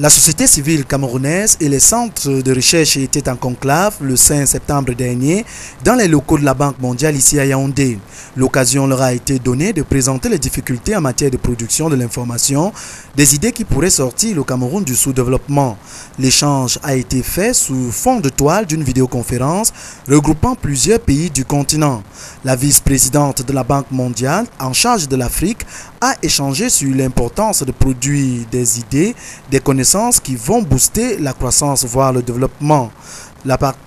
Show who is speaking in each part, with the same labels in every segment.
Speaker 1: La société civile camerounaise et les centres de recherche étaient en conclave le 5 septembre dernier dans les locaux de la Banque mondiale ici à Yaoundé. L'occasion leur a été donnée de présenter les difficultés en matière de production de l'information, des idées qui pourraient sortir le Cameroun du sous-développement. L'échange a été fait sous fond de toile d'une vidéoconférence regroupant plusieurs pays du continent. La vice-présidente de la Banque mondiale en charge de l'Afrique a échangé sur l'importance de produire des idées, des connaissances qui vont booster la croissance, voire le développement.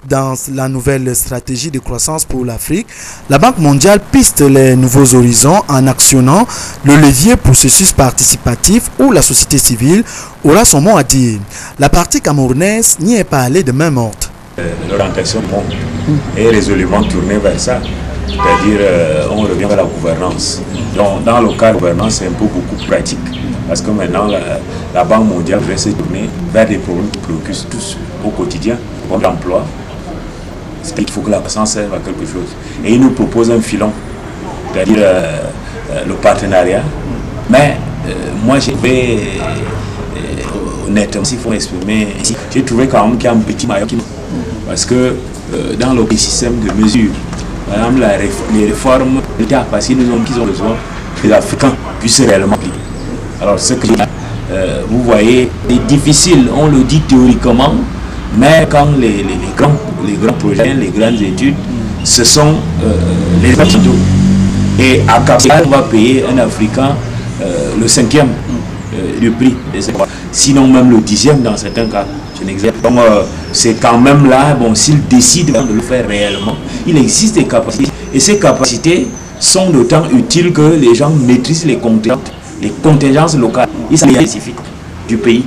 Speaker 1: Dans la nouvelle stratégie de croissance pour l'Afrique, la Banque mondiale piste les nouveaux horizons en actionnant le levier processus participatif où la société civile aura son mot à dire. La partie camerounaise n'y est pas allée de même ordre.
Speaker 2: L'orientation du monde est résolument tournée vers ça. C'est-à-dire, on revient à la gouvernance. Donc, dans le cas de gouvernance, c'est un peu beaucoup pratique. Parce que maintenant, la Banque mondiale va se tourner vers des problèmes qui préoccupent tous au quotidien, comme l'emploi. Il faut que la croissance serve à quelque chose. Et il nous propose un filon, c'est-à-dire le partenariat. Mais moi, j'ai trouvé, honnêtement, s'il faut m'exprimer ici, j'ai trouvé quand même qu'il y a un petit maillot qui... Parce que dans le système de mesure, par exemple, les réformes de capacité qu'ils ont besoin que les Africains puissent réellement appliquer. Alors, ce que vous voyez est difficile, on le dit théoriquement, mais quand les grands projets, les grandes études, ce sont les capitaux. Et à capital, on va payer un Africain le 5e du prix. Sinon même le 10e dans certains cas. Donc c'est quand même là, bon, s'il décide de le faire réellement, il existe des capacités. Et ces capacités sont d'autant utiles que les gens maîtrisent les contingences locales. Ils sont spécifiques du pays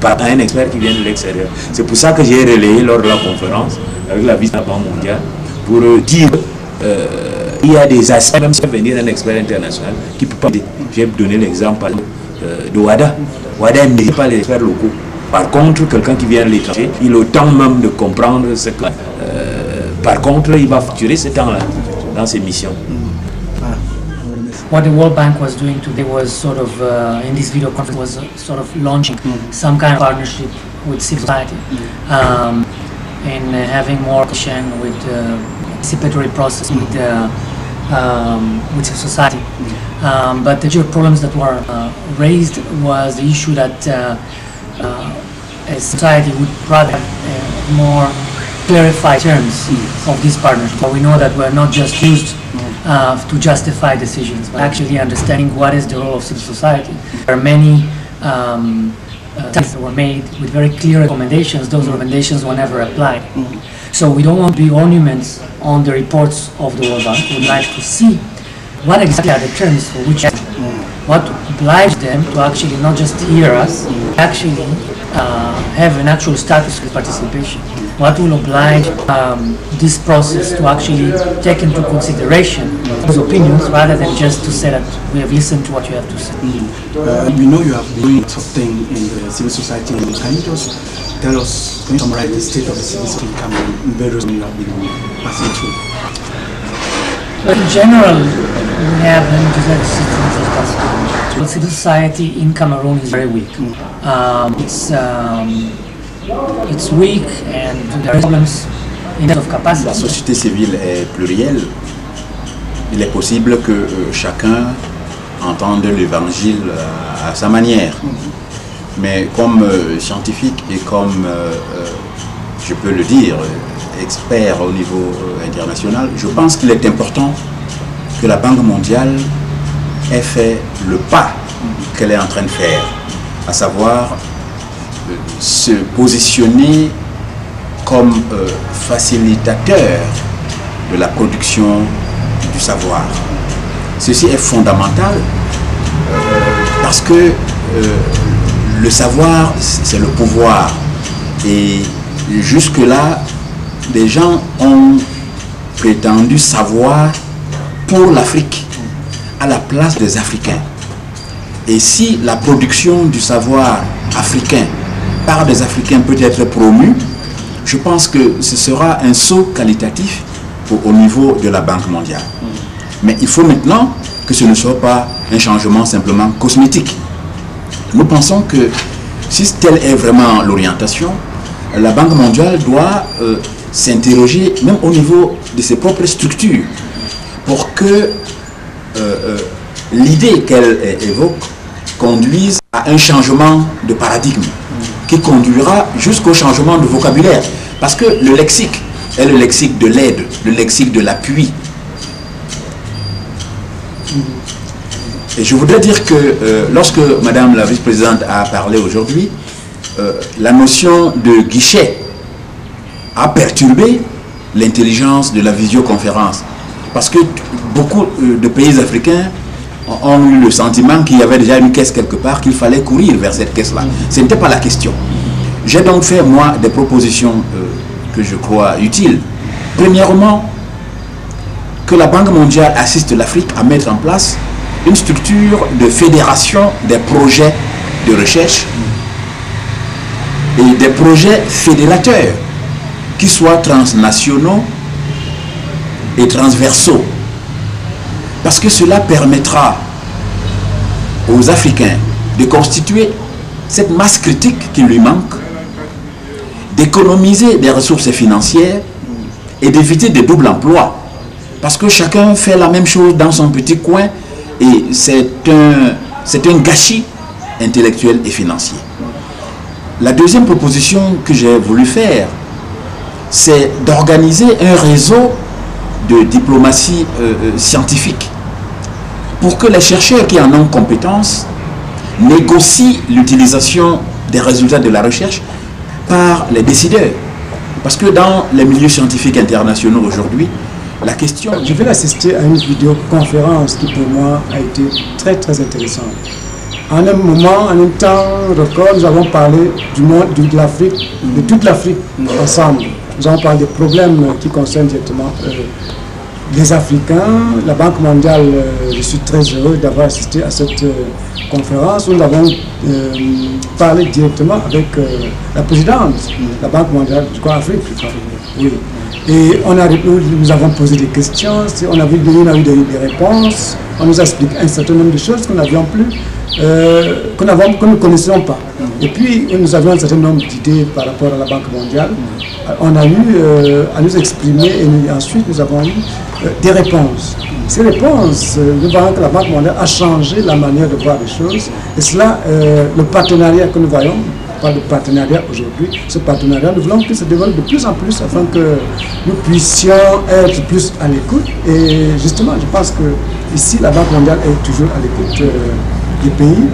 Speaker 2: par un expert qui vient de l'extérieur. C'est pour ça que j'ai relayé lors de la conférence avec la vice de la Banque mondiale pour dire qu'il y a des aspects, même si venir un expert international, qui ne peut pas aider. J'ai donné l'exemple de WADA. WADA ne pas les experts locaux. Par contre, quelqu'un qui vient de l'étranger, il a le temps même de comprendre ce que... par contre, il va facturer ce temps-là dans ses missions.
Speaker 3: What the World Bank was doing today was sort of, in this video conference, was sort of launching some kind of partnership with civil society and having more action with participatory process with civil society. But the major problems that were raised was the issue that a society would rather have more clarified terms of this partnership. But we know that we're not just used to justify decisions, but actually understanding what is the role of civil society. There are many studies that were made with very clear recommendations. Those recommendations were never applied. So we don't want to be ornaments on the reports of the World Bank. We'd like to see what exactly are the terms for which what obliged them to actually not just hear us, actually have an actual status of participation. What will oblige this process to actually take into consideration those opinions rather than just to say that we have listened to what you have to say.
Speaker 4: We know you have been doing lots of things in the civil society. Can you just tell us, can you summarize the state of the civil society in Cameroon in various ways you have been passing through?
Speaker 3: But in general, we have, let me just say, systems as possible. The civil society in Cameroon is very weak. It's weak and there are problems in terms of capacity.
Speaker 5: La société civile est plurielle. Il est possible que chacun entende l'évangile à sa manière. Mais comme scientifique et comme, je peux le dire, expert au niveau international, je pense qu'il est important que la Banque mondiale ait fait le pas qu'elle est en train de faire, à savoir se positionner comme facilitateur de la production du savoir. Ceci est fondamental parce que le savoir, c'est le pouvoir. Et jusque-là, des gens ont prétendu savoir pour l'Afrique, à la place des Africains. Et si la production du savoir africain par des Africains peut être promue, je pense que ce sera un saut qualitatif au niveau de la Banque mondiale. Mais il faut maintenant que ce ne soit pas un changement simplement cosmétique. Nous pensons que si telle est vraiment l'orientation, la Banque mondiale doit s'interroger même au niveau de ses propres structures pour que l'idée qu'elle évoque conduise à un changement de paradigme qui conduira jusqu'au changement de vocabulaire. Parce que le lexique est le lexique de l'aide, le lexique de l'appui. Et je voudrais dire que lorsque Madame la vice-présidente a parlé aujourd'hui, la notion de guichet a perturbé l'intelligence de la visioconférence. Parce que beaucoup de pays africains ont eu le sentiment qu'il y avait déjà une caisse quelque part, qu'il fallait courir vers cette caisse-là. Ce n'était pas la question. J'ai donc fait, moi, des propositions que je crois utiles. Premièrement, que la Banque mondiale assiste l'Afrique à mettre en place une structure de fédération des projets de recherche et des projets fédérateurs qui soient transnationaux et transversaux. Parce que cela permettra aux Africains de constituer cette masse critique qui lui manque, d'économiser des ressources financières et d'éviter des doubles emplois. Parce que chacun fait la même chose dans son petit coin et c'est un gâchis intellectuel et financier. La deuxième proposition que j'ai voulu faire, c'est d'organiser un réseau de diplomatie scientifique pour que les chercheurs qui en ont compétence négocient l'utilisation des résultats de la recherche par les décideurs. Parce que dans les milieux scientifiques internationaux aujourd'hui, la question...
Speaker 6: Je vais assister à une vidéoconférence qui pour moi a été très très intéressante. En un moment, en un temps record, nous avons parlé du monde, de l'Afrique, de toute l'Afrique ensemble. Nous avons parlé des problèmes qui concernent directement les Africains. La Banque mondiale, je suis très heureux d'avoir assisté à cette conférence où nous avons parlé directement avec la présidente de la Banque mondiale, je crois Afrique. Oui. Et nous avons posé des questions, on a eu des réponses, on nous a expliqué un certain nombre de choses que nous n'avions plus, que nous ne connaissions pas. Et puis nous avions un certain nombre d'idées par rapport à la Banque mondiale. On a eu à nous exprimer et ensuite nous avons eu des réponses. Ces réponses, nous voyons que la Banque mondiale a changé la manière de voir les choses. Et cela, le partenariat que nous voyons, pas de partenariat aujourd'hui, ce partenariat, nous voulons qu'il se développe de plus en plus afin que nous puissions être plus à l'écoute. Et justement, je pense que ici, la Banque mondiale est toujours à l'écoute des pays.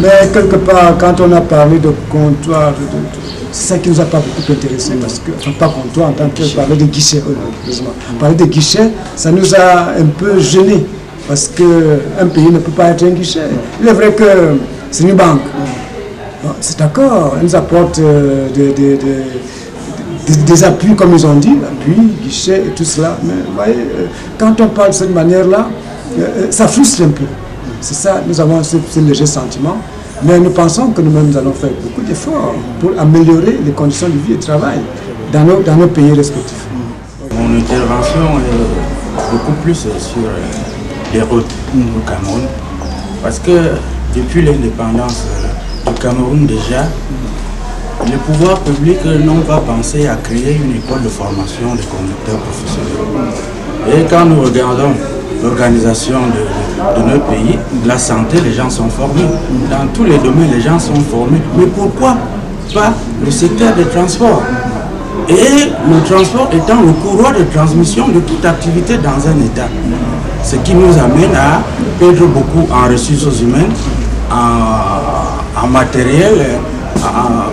Speaker 6: Mais quelque part, quand on a parlé de comptoir, c'est ça qui ne nous a pas beaucoup intéressé, parce que, enfin pas comptoir en tant que parler de guichets, heureusement. Parler de guichets, ça nous a un peu gênés, parce qu'un pays ne peut pas être un guichet. Il est vrai que c'est une banque. C'est d'accord, elle nous apporte des appuis, comme ils ont dit, appuis, guichets et tout cela. Mais vous voyez, quand on parle de cette manière-là, ça frustre un peu. C'est ça, nous avons ce léger sentiment. Mais nous pensons que nous-mêmes allons faire beaucoup d'efforts pour améliorer les conditions de vie et de travail dans nos pays respectifs.
Speaker 7: Mon intervention est beaucoup plus sur les routes au Cameroun. Parce que depuis l'indépendance du Cameroun déjà, les pouvoirs publics n'ont pas pensé à créer une école de formation des conducteurs professionnels. Et quand nous regardons l'organisation de notre pays, la santé, les gens sont formés. Dans tous les domaines, les gens sont formés. Mais pourquoi pas le secteur des transports? Et le transport étant le courroie de transmission de toute activité dans un État. Ce qui nous amène à perdre beaucoup en ressources humaines, en matériel,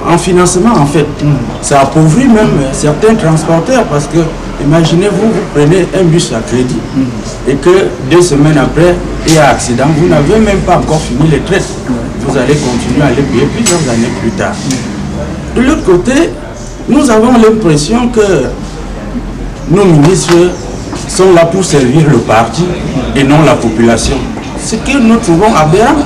Speaker 7: en financement en fait. Ça appauvrit même certains transporteurs parce que imaginez-vous, vous prenez un bus à crédit et que 2 semaines après, il y a un accident, vous n'avez même pas encore fini les traites. Vous allez continuer à les payer plusieurs années plus tard. De l'autre côté, nous avons l'impression que nos ministres sont là pour servir le parti et non la population. Ce que nous trouvons aberrant.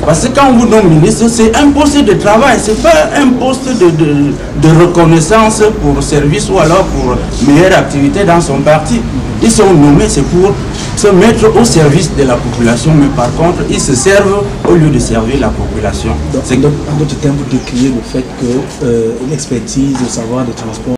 Speaker 7: Parce que quand on vous nomme ministre, c'est un poste de travail, c'est pas un poste de reconnaissance pour service ou alors pour meilleure activité dans son parti. Ils sont nommés, c'est pour se mettre au service de la population, mais par contre, ils se servent au lieu de servir la population.
Speaker 4: Donc, en d'autres termes, vous décriez le fait que l'expertise, le savoir des transports